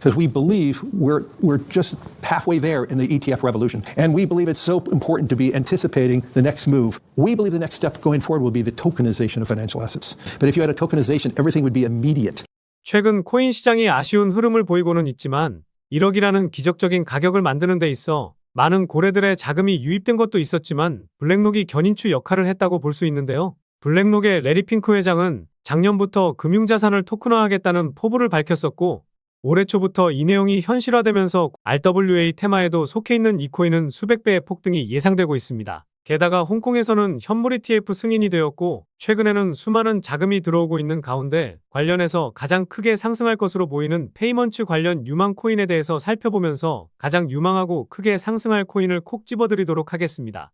because we believe we're just halfway there in the ETF revolution. And we believe it's so important to be anticipating the next move. We believe the next step going forward will be the tokenization of financial assets. But if you had a tokenization, everything would be immediate. 최근 코인 시장이 아쉬운 흐름을 보이고는 있지만 1억이라는 기적적인 가격을 만드는 데 있어 많은 고래들의 자금이 유입된 것도 있었지만 블랙록이 견인추 역할을 했다고 볼 수 있는데요. 블랙록의 레리 핑크 회장은 작년부터 금융자산을 토큰화하겠다는 포부를 밝혔었고 올해 초부터 이 내용이 현실화되면서 RWA 테마에도 속해 있는 이 코인은 수백 배의 폭등이 예상되고 있습니다. 게다가 홍콩에서는 현물 ETF 승인이 되었고 최근에는 수많은 자금이 들어오고 있는 가운데 관련해서 가장 크게 상승할 것으로 보이는 페이먼츠 관련 유망 코인에 대해서 살펴보면서 가장 유망하고 크게 상승할 코인을 콕 집어드리도록 하겠습니다.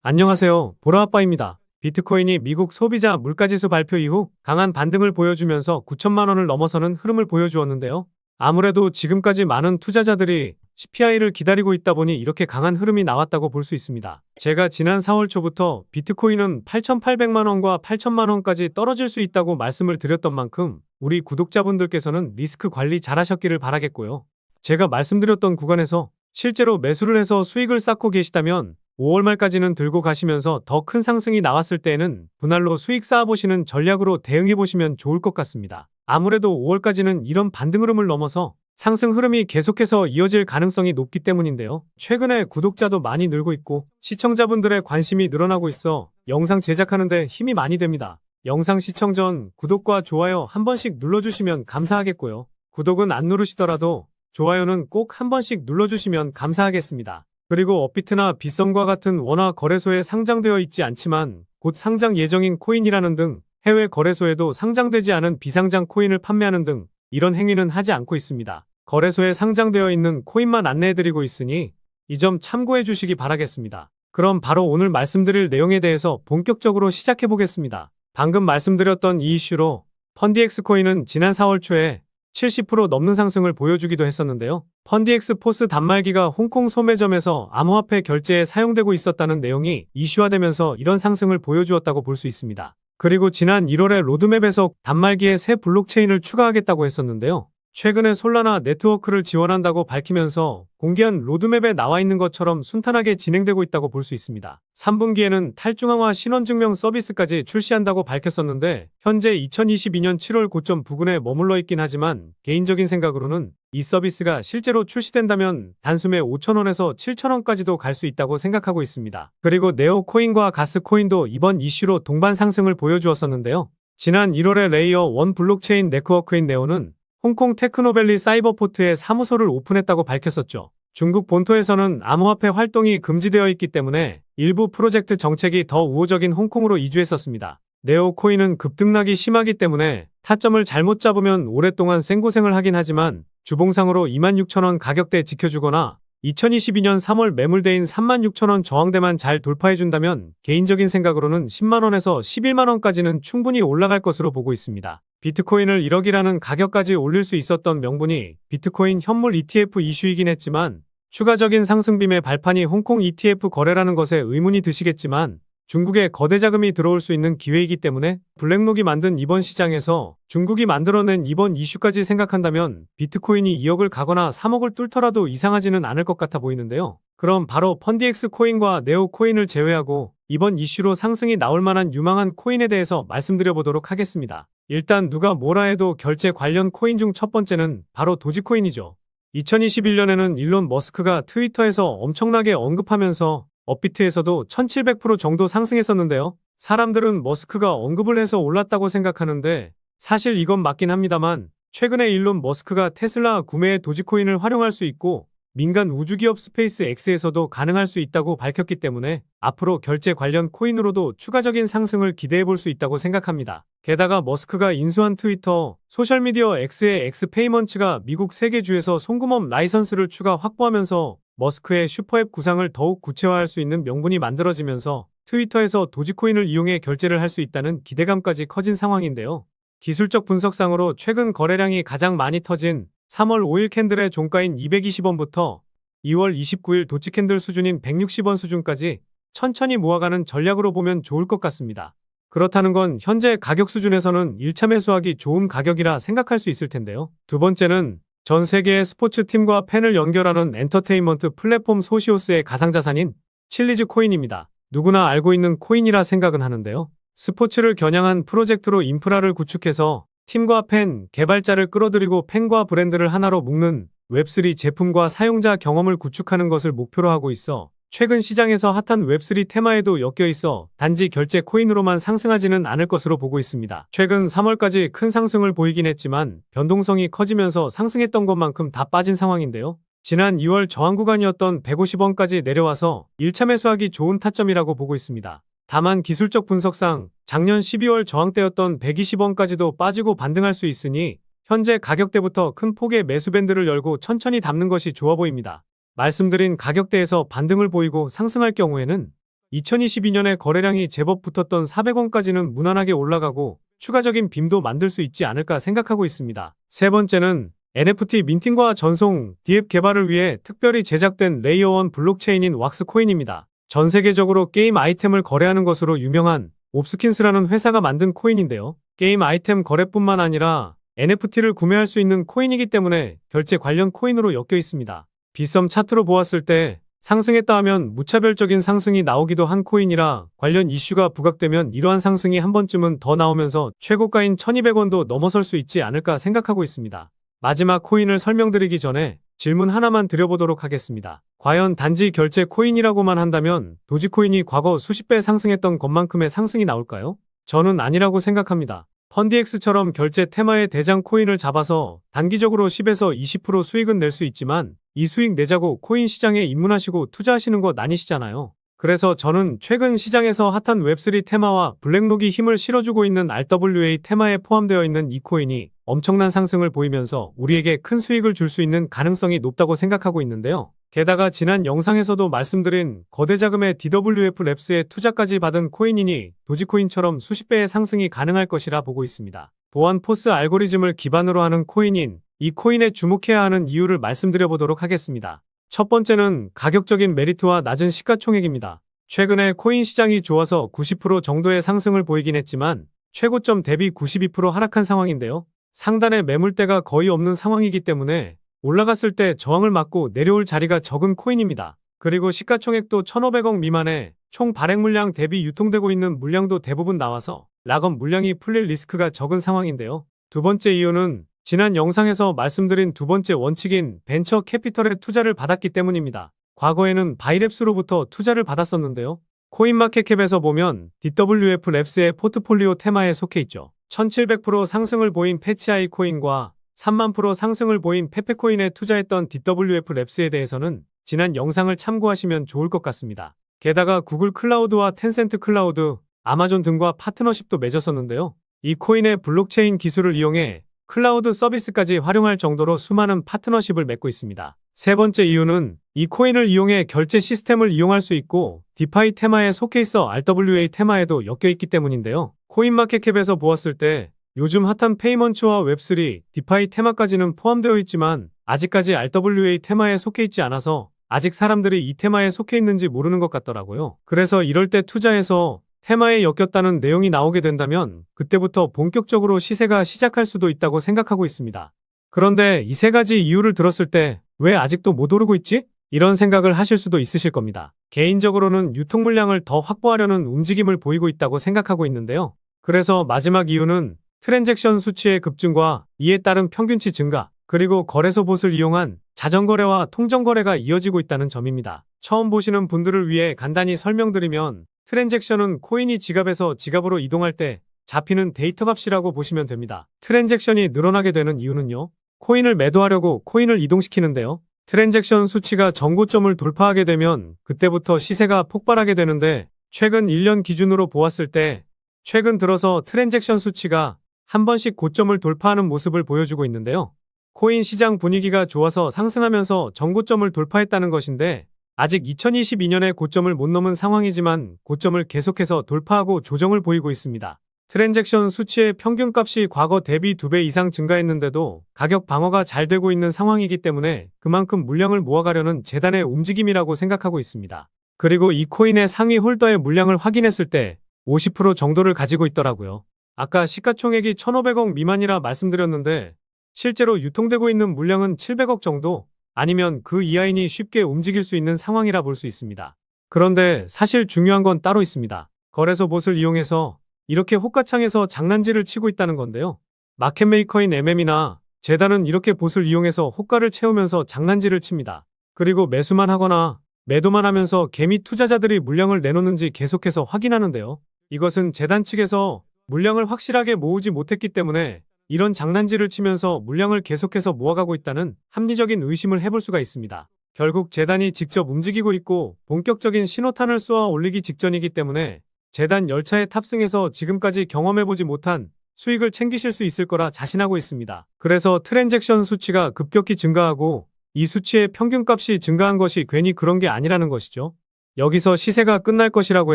안녕하세요. 보라아빠입니다. 비트코인이 미국 소비자 물가지수 발표 이후 강한 반등을 보여주면서 9천만 원을 넘어서는 흐름을 보여주었는데요. 아무래도 지금까지 많은 투자자들이 CPI를 기다리고 있다 보니 이렇게 강한 흐름이 나왔다고 볼 수 있습니다. 제가 지난 4월 초부터 비트코인은 8,800만 원과 8천만 원까지 떨어질 수 있다고 말씀을 드렸던 만큼 우리 구독자분들께서는 리스크 관리 잘 하셨기를 바라겠고요. 제가 말씀드렸던 구간에서 실제로 매수를 해서 수익을 쌓고 계시다면 5월 말까지는 들고 가시면서 더 큰 상승이 나왔을 때에는 분할로 수익 쌓아보시는 전략으로 대응해보시면 좋을 것 같습니다. 아무래도 5월까지는 이런 반등 흐름을 넘어서 상승 흐름이 계속해서 이어질 가능성이 높기 때문인데요. 최근에 구독자도 많이 늘고 있고 시청자분들의 관심이 늘어나고 있어 영상 제작하는 데 힘이 많이 됩니다. 영상 시청 전 구독과 좋아요 한 번씩 눌러주시면 감사하겠고요. 구독은 안 누르시더라도 좋아요는 꼭 한 번씩 눌러주시면 감사하겠습니다. 그리고 업비트나 빗썸과 같은 원화 거래소에 상장되어 있지 않지만 곧 상장 예정인 코인이라는 등 해외 거래소에도 상장되지 않은 비상장 코인을 판매하는 등 이런 행위는 하지 않고 있습니다. 거래소에 상장되어 있는 코인만 안내해드리고 있으니 이 점 참고해 주시기 바라겠습니다. 그럼 바로 오늘 말씀드릴 내용에 대해서 본격적으로 시작해 보겠습니다. 방금 말씀드렸던 이 이슈로 펀디엑스 코인은 지난 4월 초에 70% 넘는 상승을 보여주기도 했었는데요. 펀디엑스 포스 단말기가 홍콩 소매점에서 암호화폐 결제에 사용되고 있었다는 내용이 이슈화되면서 이런 상승을 보여주었다고 볼 수 있습니다. 그리고 지난 1월에 로드맵에서 단말기에 새 블록체인을 추가하겠다고 했었는데요. 최근에 솔라나 네트워크를 지원한다고 밝히면서 공개한 로드맵에 나와 있는 것처럼 순탄하게 진행되고 있다고 볼 수 있습니다. 3분기에는 탈중앙화 신원증명 서비스까지 출시한다고 밝혔었는데 현재 2022년 7월 고점 부근에 머물러 있긴 하지만 개인적인 생각으로는 이 서비스가 실제로 출시된다면 단숨에 5,000원에서 7,000원까지도 갈 수 있다고 생각하고 있습니다. 그리고 네오코인과 가스코인도 이번 이슈로 동반 상승을 보여주었었는데요. 지난 1월에 레이어 1 블록체인 네트워크인 네오는 홍콩 테크노밸리 사이버포트에 사무소를 오픈했다고 밝혔었죠. 중국 본토에서는 암호화폐 활동이 금지되어 있기 때문에 일부 프로젝트 정책이 더 우호적인 홍콩으로 이주했었습니다. 네오코인은 급등락이 심하기 때문에 타점을 잘못 잡으면 오랫동안 생고생을 하긴 하지만 주봉상으로 26,000원 가격대 지켜주거나 2022년 3월 매물대인 36,000원 저항대만 잘 돌파해준다면 개인적인 생각으로는 10만원에서 11만원까지는 충분히 올라갈 것으로 보고 있습니다. 비트코인을 1억이라는 가격까지 올릴 수 있었던 명분이 비트코인 현물 ETF 이슈이긴 했지만 추가적인 상승빔의 발판이 홍콩 ETF 거래라는 것에 의문이 드시겠지만 중국에 거대 자금이 들어올 수 있는 기회이기 때문에 블랙록이 만든 이번 시장에서 중국이 만들어낸 이번 이슈까지 생각한다면 비트코인이 2억을 가거나 3억을 뚫더라도 이상하지는 않을 것 같아 보이는데요. 그럼 바로 펀디엑스 코인과 네오 코인을 제외하고 이번 이슈로 상승이 나올 만한 유망한 코인에 대해서 말씀드려보도록 하겠습니다. 일단 누가 뭐라 해도 결제 관련 코인 중 첫 번째는 바로 도지코인이죠. 2021년에는 일론 머스크가 트위터에서 엄청나게 언급하면서 업비트에서도 1700% 정도 상승했었는데요. 사람들은 머스크가 언급을 해서 올랐다고 생각하는데 사실 이건 맞긴 합니다만 최근에 일론 머스크가 테슬라 구매에 도지코인을 활용할 수 있고 민간 우주기업 스페이스 X에서도 가능할 수 있다고 밝혔기 때문에 앞으로 결제 관련 코인으로도 추가적인 상승을 기대해 볼 수 있다고 생각합니다. 게다가 머스크가 인수한 트위터, 소셜미디어 X의 X페이먼츠가 미국 세계주에서 송금업 라이선스를 추가 확보하면서 머스크의 슈퍼앱 구상을 더욱 구체화할 수 있는 명분이 만들어지면서 트위터에서 도지코인을 이용해 결제를 할 수 있다는 기대감까지 커진 상황인데요. 기술적 분석상으로 최근 거래량이 가장 많이 터진 3월 5일 캔들의 종가인 220원부터 2월 29일 도치 캔들 수준인 160원 수준까지 천천히 모아가는 전략으로 보면 좋을 것 같습니다. 그렇다는 건 현재 가격 수준에서는 1차 매수하기 좋은 가격이라 생각할 수 있을 텐데요. 두 번째는 전 세계의 스포츠 팀과 팬을 연결하는 엔터테인먼트 플랫폼 소시오스의 가상자산인 칠리즈 코인입니다. 누구나 알고 있는 코인이라 생각은 하는데요. 스포츠를 겨냥한 프로젝트로 인프라를 구축해서 팀과 팬, 개발자를 끌어들이고 팬과 브랜드를 하나로 묶는 웹3 제품과 사용자 경험을 구축하는 것을 목표로 하고 있어 최근 시장에서 핫한 웹3 테마에도 엮여 있어 단지 결제 코인으로만 상승하지는 않을 것으로 보고 있습니다. 최근 3월까지 큰 상승을 보이긴 했지만 변동성이 커지면서 상승했던 것만큼 다 빠진 상황인데요. 지난 2월 저항 구간이었던 150원까지 내려와서 1차 매수하기 좋은 타점이라고 보고 있습니다. 다만 기술적 분석상 작년 12월 저항대였던 120원까지도 빠지고 반등할 수 있으니 현재 가격대부터 큰 폭의 매수 밴드를 열고 천천히 담는 것이 좋아 보입니다. 말씀드린 가격대에서 반등을 보이고 상승할 경우에는 2022년에 거래량이 제법 붙었던 400원까지는 무난하게 올라가고 추가적인 빔도 만들 수 있지 않을까 생각하고 있습니다. 세 번째는 NFT 민팅과 전송, 디앱 개발을 위해 특별히 제작된 레이어 1 블록체인인 왁스코인입니다. 전 세계적으로 게임 아이템을 거래하는 것으로 유명한 옵스킨스라는 회사가 만든 코인인데요. 게임 아이템 거래뿐만 아니라 NFT를 구매할 수 있는 코인이기 때문에 결제 관련 코인으로 엮여 있습니다. 빗썸 차트로 보았을 때 상승했다 하면 무차별적인 상승이 나오기도 한 코인이라 관련 이슈가 부각되면 이러한 상승이 한 번쯤은 더 나오면서 최고가인 1200원도 넘어설 수 있지 않을까 생각하고 있습니다. 마지막 코인을 설명드리기 전에 질문 하나만 드려보도록 하겠습니다. 과연 단지 결제 코인이라고만 한다면 도지코인이 과거 수십 배 상승했던 것만큼의 상승이 나올까요? 저는 아니라고 생각합니다. 펀디엑스처럼 결제 테마의 대장 코인을 잡아서 단기적으로 10에서 20% 수익은 낼 수 있지만 이 수익 내자고 코인 시장에 입문하시고 투자하시는 것 아니시잖아요. 그래서 저는 최근 시장에서 핫한 웹3 테마와 블랙록이 힘을 실어주고 있는 RWA 테마에 포함되어 있는 이 코인이 엄청난 상승을 보이면서 우리에게 큰 수익을 줄 수 있는 가능성이 높다고 생각하고 있는데요. 게다가 지난 영상에서도 말씀드린 거대 자금의 DWF 랩스에 투자까지 받은 코인이니 도지코인처럼 수십 배의 상승이 가능할 것이라 보고 있습니다. 보안 포스 알고리즘을 기반으로 하는 코인인 이 코인에 주목해야 하는 이유를 말씀드려 보도록 하겠습니다. 첫 번째는 가격적인 메리트와 낮은 시가총액입니다. 최근에 코인 시장이 좋아서 90% 정도의 상승을 보이긴 했지만 최고점 대비 92% 하락한 상황인데요. 상단에 매물대가 거의 없는 상황이기 때문에 올라갔을 때 저항을 맞고 내려올 자리가 적은 코인입니다. 그리고 시가총액도 1,500억 미만에 총 발행 물량 대비 유통되고 있는 물량도 대부분 나와서 락업 물량이 풀릴 리스크가 적은 상황인데요. 두 번째 이유는 지난 영상에서 말씀드린 두 번째 원칙인 벤처 캐피털의 투자를 받았기 때문입니다. 과거에는 바이랩스로부터 투자를 받았었는데요. 코인마켓캡에서 보면 DWF 랩스의 포트폴리오 테마에 속해 있죠. 1700% 상승을 보인 패치아이 코인과 3만% 상승을 보인 페페코인에 투자했던 DWF 랩스에 대해서는 지난 영상을 참고하시면 좋을 것 같습니다. 게다가 구글 클라우드와 텐센트 클라우드, 아마존 등과 파트너십도 맺었었는데요. 이 코인의 블록체인 기술을 이용해 클라우드 서비스까지 활용할 정도로 수많은 파트너십을 맺고 있습니다. 세 번째 이유는 이 코인을 이용해 결제 시스템을 이용할 수 있고 디파이 테마에 속해 있어 RWA 테마에도 엮여 있기 때문인데요. 코인마켓캡에서 보았을 때 요즘 핫한 페이먼츠와 웹3, 디파이 테마까지는 포함되어 있지만 아직까지 RWA 테마에 속해 있지 않아서 아직 사람들이 이 테마에 속해 있는지 모르는 것 같더라고요. 그래서 이럴 때 투자해서 테마에 엮였다는 내용이 나오게 된다면 그때부터 본격적으로 시세가 시작할 수도 있다고 생각하고 있습니다. 그런데 이 세 가지 이유를 들었을 때 왜 아직도 못 오르고 있지? 이런 생각을 하실 수도 있으실 겁니다. 개인적으로는 유통 물량을 더 확보하려는 움직임을 보이고 있다고 생각하고 있는데요. 그래서 마지막 이유는 트랜잭션 수치의 급증과 이에 따른 평균치 증가, 그리고 거래소 봇을 이용한 자전거래와 통정거래가 이어지고 있다는 점입니다. 처음 보시는 분들을 위해 간단히 설명드리면 트랜잭션은 코인이 지갑에서 지갑으로 이동할 때 잡히는 데이터 값이라고 보시면 됩니다. 트랜잭션이 늘어나게 되는 이유는요. 코인을 매도하려고 코인을 이동시키는데요. 트랜잭션 수치가 정고점을 돌파하게 되면 그때부터 시세가 폭발하게 되는데 최근 1년 기준으로 보았을 때 최근 들어서 트랜잭션 수치가 한 번씩 고점을 돌파하는 모습을 보여주고 있는데요. 코인 시장 분위기가 좋아서 상승하면서 정고점을 돌파했다는 것인데 아직 2022년에 고점을 못 넘은 상황이지만 고점을 계속해서 돌파하고 조정을 보이고 있습니다. 트랜잭션 수치의 평균값이 과거 대비 2배 이상 증가했는데도 가격 방어가 잘 되고 있는 상황이기 때문에 그만큼 물량을 모아가려는 재단의 움직임이라고 생각하고 있습니다. 그리고 이 코인의 상위 홀더의 물량을 확인했을 때 50% 정도를 가지고 있더라고요. 아까 시가총액이 1,500억 미만이라 말씀드렸는데 실제로 유통되고 있는 물량은 700억 정도 아니면 그 이하이니 쉽게 움직일 수 있는 상황이라 볼 수 있습니다. 그런데 사실 중요한 건 따로 있습니다. 거래소 봇을 이용해서 이렇게 호가창에서 장난질을 치고 있다는 건데요. 마켓메이커인 MM이나 재단은 이렇게 봇을 이용해서 호가를 채우면서 장난질을 칩니다. 그리고 매수만 하거나 매도만 하면서 개미 투자자들이 물량을 내놓는지 계속해서 확인하는데요. 이것은 재단 측에서 물량을 확실하게 모으지 못했기 때문에 이런 장난질을 치면서 물량을 계속해서 모아가고 있다는 합리적인 의심을 해볼 수가 있습니다. 결국 재단이 직접 움직이고 있고 본격적인 신호탄을 쏘아 올리기 직전이기 때문에 재단 열차에 탑승해서 지금까지 경험해보지 못한 수익을 챙기실 수 있을 거라 자신하고 있습니다. 그래서 트랜잭션 수치가 급격히 증가하고 이 수치의 평균값이 증가한 것이 괜히 그런 게 아니라는 것이죠. 여기서 시세가 끝날 것이라고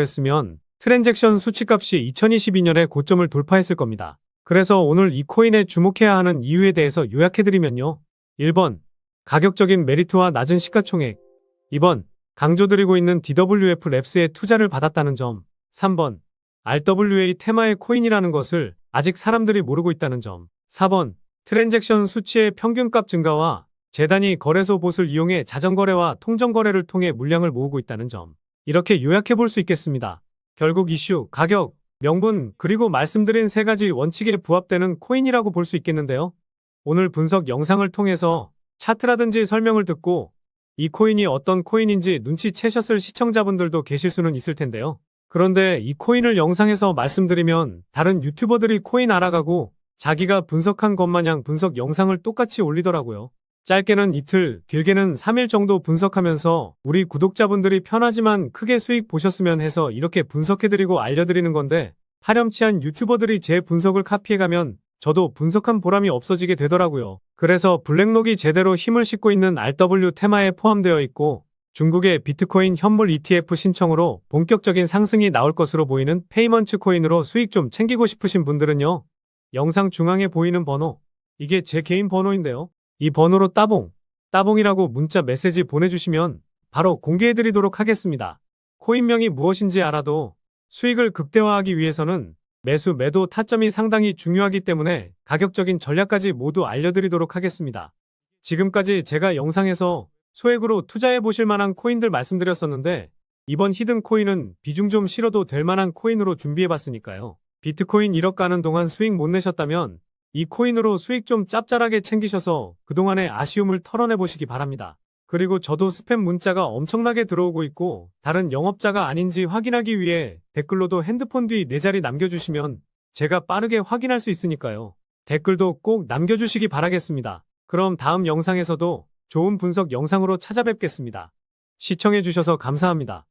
했으면 트랜잭션 수치값이 2022년에 고점을 돌파했을 겁니다. 그래서 오늘 이 코인에 주목해야 하는 이유에 대해서 요약해드리면요. 1번, 가격적인 메리트와 낮은 시가총액. 2번, 강조드리고 있는 DWF 랩스에 투자를 받았다는 점. 3번, RWA 테마의 코인이라는 것을 아직 사람들이 모르고 있다는 점. 4번, 트랜잭션 수치의 평균값 증가와 재단이 거래소 봇을 이용해 자전거래와 통정거래를 통해 물량을 모으고 있다는 점. 이렇게 요약해 볼 수 있겠습니다. 결국 이슈, 가격, 명분, 그리고 말씀드린 세 가지 원칙에 부합되는 코인이라고 볼 수 있겠는데요. 오늘 분석 영상을 통해서 차트라든지 설명을 듣고 이 코인이 어떤 코인인지 눈치채셨을 시청자분들도 계실 수는 있을 텐데요. 그런데 이 코인을 영상에서 말씀드리면 다른 유튜버들이 코인 알아가고 자기가 분석한 것 마냥 분석 영상을 똑같이 올리더라고요. 짧게는 이틀, 길게는 3일 정도 분석하면서 우리 구독자분들이 편하지만 크게 수익 보셨으면 해서 이렇게 분석해드리고 알려드리는 건데 파렴치한 유튜버들이 제 분석을 카피해가면 저도 분석한 보람이 없어지게 되더라고요. 그래서 블랙록이 제대로 힘을 싣고 있는 RW 테마에 포함되어 있고 중국의 비트코인 현물 ETF 신청으로 본격적인 상승이 나올 것으로 보이는 페이먼츠 코인으로 수익 좀 챙기고 싶으신 분들은요. 영상 중앙에 보이는 번호, 이게 제 개인 번호인데요. 이 번호로 따봉이라고 문자 메시지 보내주시면 바로 공개해드리도록 하겠습니다. 코인명이 무엇인지 알아도 수익을 극대화하기 위해서는 매수, 매도 타점이 상당히 중요하기 때문에 가격적인 전략까지 모두 알려드리도록 하겠습니다. 지금까지 제가 영상에서 소액으로 투자해 보실 만한 코인들 말씀드렸었는데 이번 히든 코인은 비중 좀 실어도 될 만한 코인으로 준비해 봤으니까요. 비트코인 1억 가는 동안 수익 못 내셨다면 이 코인으로 수익 좀 짭짤하게 챙기셔서 그동안의 아쉬움을 털어내 보시기 바랍니다. 그리고 저도 스팸 문자가 엄청나게 들어오고 있고 다른 영업자가 아닌지 확인하기 위해 댓글로도 핸드폰 뒤 4자리 남겨주시면 제가 빠르게 확인할 수 있으니까요. 댓글도 꼭 남겨주시기 바라겠습니다. 그럼 다음 영상에서도 좋은 분석 영상으로 찾아뵙겠습니다. 시청해주셔서 감사합니다.